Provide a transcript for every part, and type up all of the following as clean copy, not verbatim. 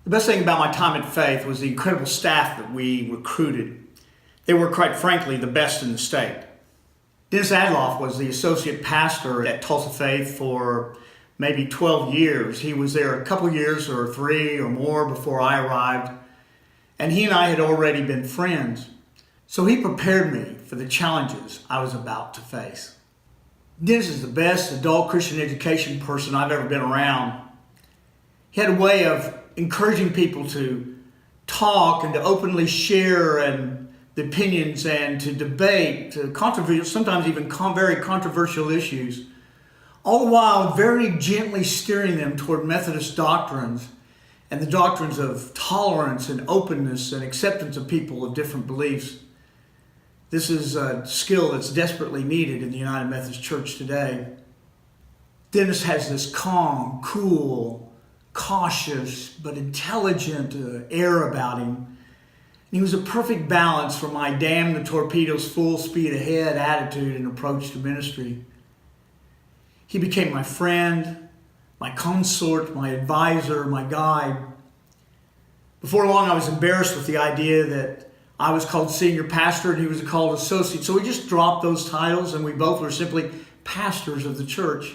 The best thing about my time at Faith was the incredible staff that we recruited. They were, quite frankly, the best in the state. Dennis Adloff was the associate pastor at Tulsa Faith for maybe 12 years. He was there a couple years or 3 or more before I arrived, and he and I had already been friends. So he prepared me for the challenges I was about to face. Dennis is the best adult Christian education person I've ever been around. He had a way of encouraging people to talk and to openly share and the opinions and to debate controversial, sometimes even very controversial issues, all the while very gently steering them toward Methodist doctrines and the doctrines of tolerance and openness and acceptance of people of different beliefs. This is a skill that's desperately needed in the United Methodist Church today. Dennis has this calm, cool, cautious but intelligent air about him. And he was a perfect balance for my damn the torpedoes full speed ahead attitude and approach to ministry. He became my friend, my consort, my advisor, my guide. Before long I was embarrassed with the idea that I was called senior pastor and he was called associate. So we just dropped those titles and we both were simply pastors of the church.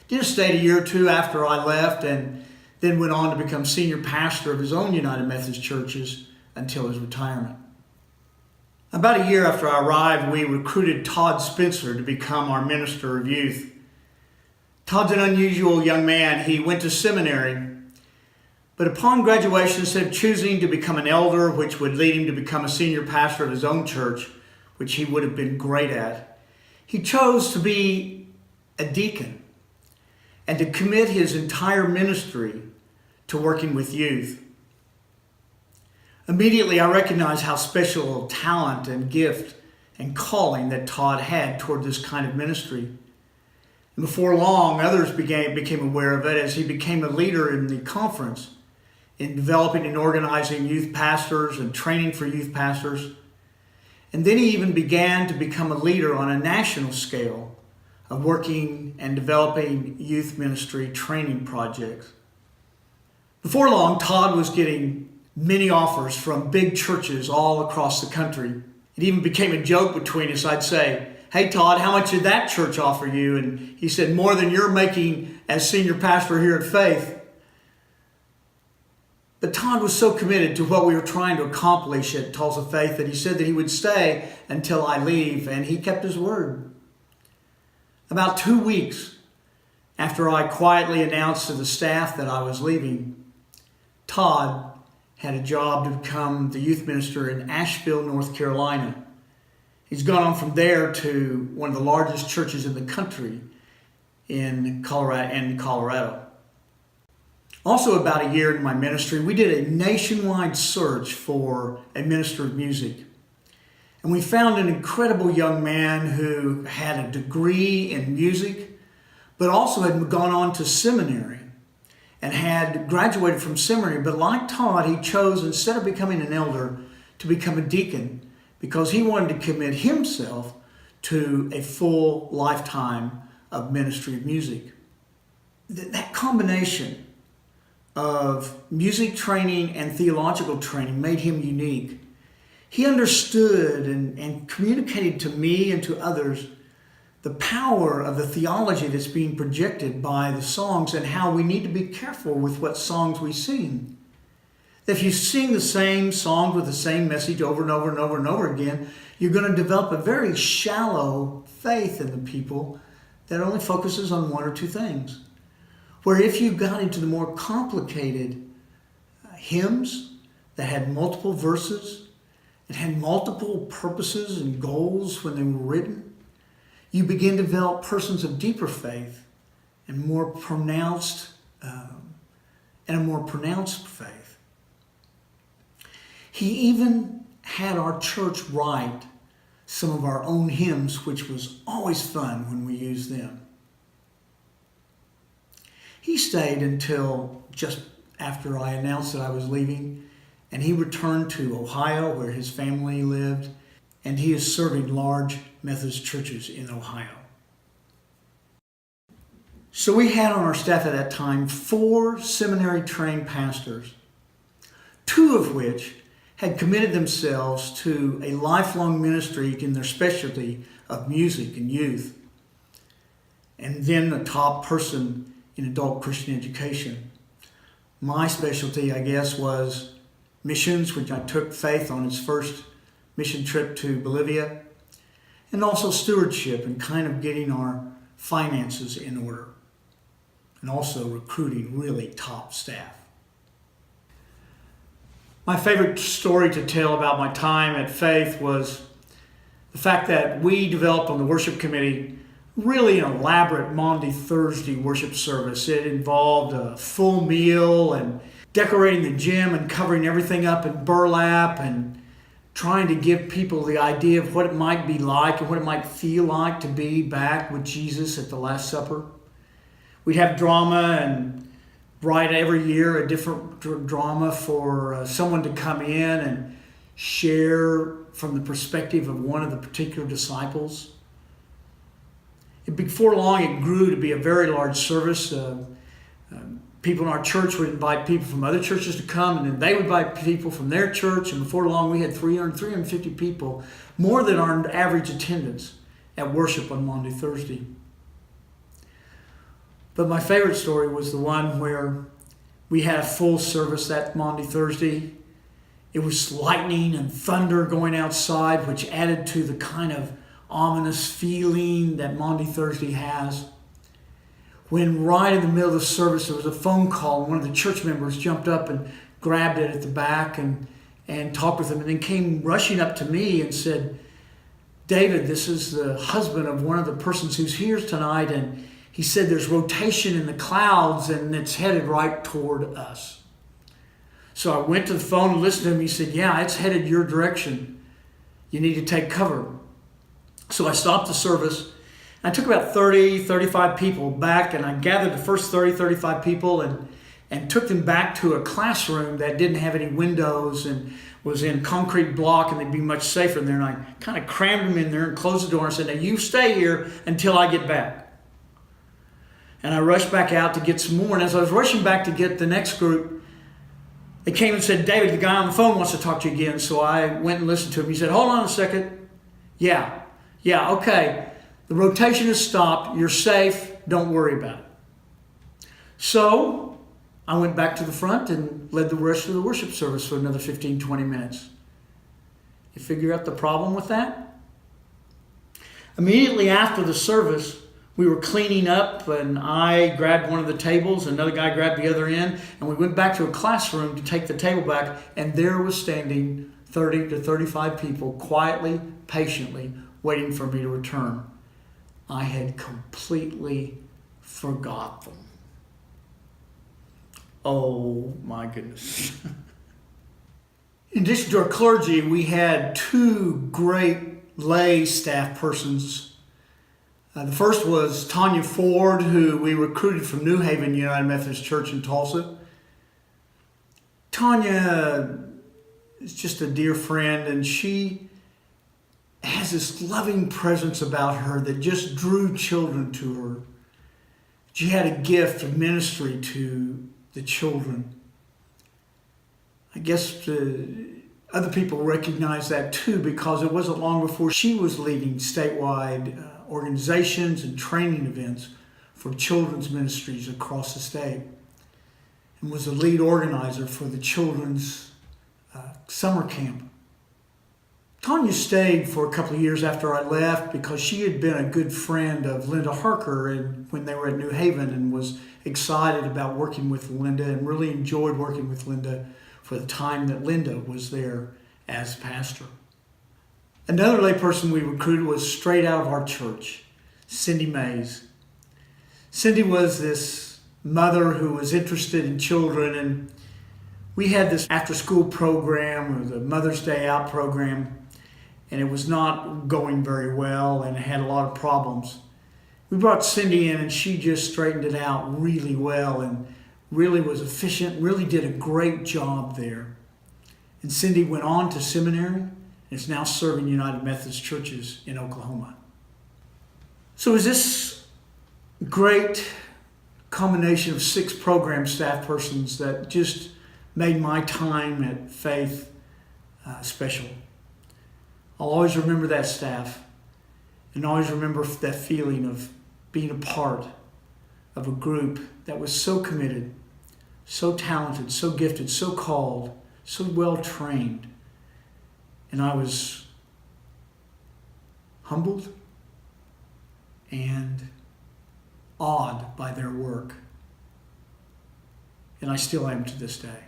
Dennis stayed a year or 2 after I left and then went on to become senior pastor of his own United Methodist churches until his retirement. About a year after I arrived, we recruited Todd Spencer to become our minister of youth. Todd's an unusual young man. He went to seminary, but upon graduation, instead of choosing to become an elder, which would lead him to become a senior pastor of his own church, which he would have been great at, he chose to be a deacon and to commit his entire ministry to working with youth. Immediately, I recognized how special talent and gift and calling that Todd had toward this kind of ministry. And before long, others became aware of it as he became a leader in the conference in developing and organizing youth pastors and training for youth pastors. And then he even began to become a leader on a national scale of working and developing youth ministry training projects. Before long, Todd was getting many offers from big churches all across the country. It even became a joke between us. I'd say, "Hey Todd, how much did that church offer you?" And he said, "More than you're making as senior pastor here at Faith." But Todd was so committed to what we were trying to accomplish at Tulsa Faith that he said that he would stay until I leave, and he kept his word. About 2 weeks after I quietly announced to the staff that I was leaving, Todd had a job to become the youth minister in Asheville, North Carolina. He's gone on from there to one of the largest churches in the country in Colorado. Also, about a year in my ministry, we did a nationwide search for a minister of music. And we found an incredible young man who had a degree in music, but also had gone on to seminary and had graduated from seminary. But like Todd, he chose, instead of becoming an elder, to become a deacon because he wanted to commit himself to a full lifetime of ministry of music. That combination of music training and theological training made him unique. He understood and communicated to me and to others the power of the theology that's being projected by the songs and how we need to be careful with what songs we sing. If you sing the same songs with the same message over and over and over and over again, you're going to develop a very shallow faith in the people that only focuses on 1 or 2 things. Where if you got into the more complicated hymns that had multiple verses, it had multiple purposes and goals when they were written, you begin to develop persons of deeper faith and a more pronounced faith. He even had our church write some of our own hymns, which was always fun when we used them. He stayed until just after I announced that I was leaving, and he returned to Ohio where his family lived, and he is serving large Methodist churches in Ohio. So we had on our staff at that time 4 seminary-trained pastors, 2 of which had committed themselves to a lifelong ministry in their specialty of music and youth, and then a top person in adult Christian education. My specialty, I guess, was missions, which I took Faith on its first mission trip to Bolivia, and also stewardship and kind of getting our finances in order, and also recruiting really top staff. My favorite story to tell about my time at Faith was the fact that we developed on the worship committee really an elaborate Maundy Thursday worship service. It involved a full meal and decorating the gym and covering everything up in burlap and trying to give people the idea of what it might be like and what it might feel like to be back with Jesus at the Last Supper. We'd have drama and write every year a different drama for someone to come in and share from the perspective of one of the particular disciples. Before long, it grew to be a very large service. People in our church would invite people from other churches to come, and then they would invite people from their church, and before long we had 350 people, more than our average attendance at worship on Maundy Thursday. But my favorite story was the one where we had a full service that Maundy Thursday. It was lightning and thunder going outside, which added to the kind of ominous feeling that Maundy Thursday has. When right in the middle of the service there was a phone call, and one of the church members jumped up and grabbed it at the back and talked with him, and then came rushing up to me and said, "David, this is the husband of one of the persons who's here tonight, and he said there's rotation in the clouds and it's headed right toward us." So I went to the phone and listened to him. He said, "Yeah, it's headed your direction. You need to take cover." So I stopped the service. I took about 35 people back, and I gathered the first 35 people and took them back to a classroom that didn't have any windows and was in concrete block, and they'd be much safer in there. And I kind of crammed them in there and closed the door and said, "Now you stay here until I get back." And I rushed back out to get some more. And as I was rushing back to get the next group, they came and said, "David, the guy on the phone wants to talk to you again." So I went and listened to him. He said, "Hold on a second. Yeah, okay. The rotation has stopped. You're safe. Don't worry about it." So I went back to the front and led the rest of the worship service for another 15, 20 minutes. You figure out the problem with that? Immediately after the service, we were cleaning up, and I grabbed one of the tables, another guy grabbed the other end, and we went back to a classroom to take the table back, and there was standing 30 to 35 people quietly, patiently, waiting for me to return. I had completely forgot them. Oh my goodness. In addition to our clergy, we had 2 great lay staff persons. The first was Tanya Ford, who we recruited from New Haven United Methodist Church in Tulsa. Tanya is just a dear friend, and she has this loving presence about her that just drew children to her. She had a gift of ministry to the children. I guess other people recognize that too, because it wasn't long before she was leading statewide organizations and training events for children's ministries across the state, and was the lead organizer for the children's summer camp. Tanya stayed for a couple of years after I left because she had been a good friend of Linda Harker when they were at New Haven, and was excited about working with Linda and really enjoyed working with Linda for the time that Linda was there as pastor. Another layperson we recruited was straight out of our church, Cindy Mays. Cindy was this mother who was interested in children, and we had this after-school program, or the Mother's Day Out program, and it was not going very well, and it had a lot of problems. We brought Cindy in, and she just straightened it out really well and really was efficient, really did a great job there. And Cindy went on to seminary and is now serving United Methodist churches in Oklahoma. So it was this great combination of 6 program staff persons that just made my time at Faith special. I'll always remember that staff and always remember that feeling of being a part of a group that was so committed, so talented, so gifted, so called, so well trained. And I was humbled and awed by their work. And I still am to this day.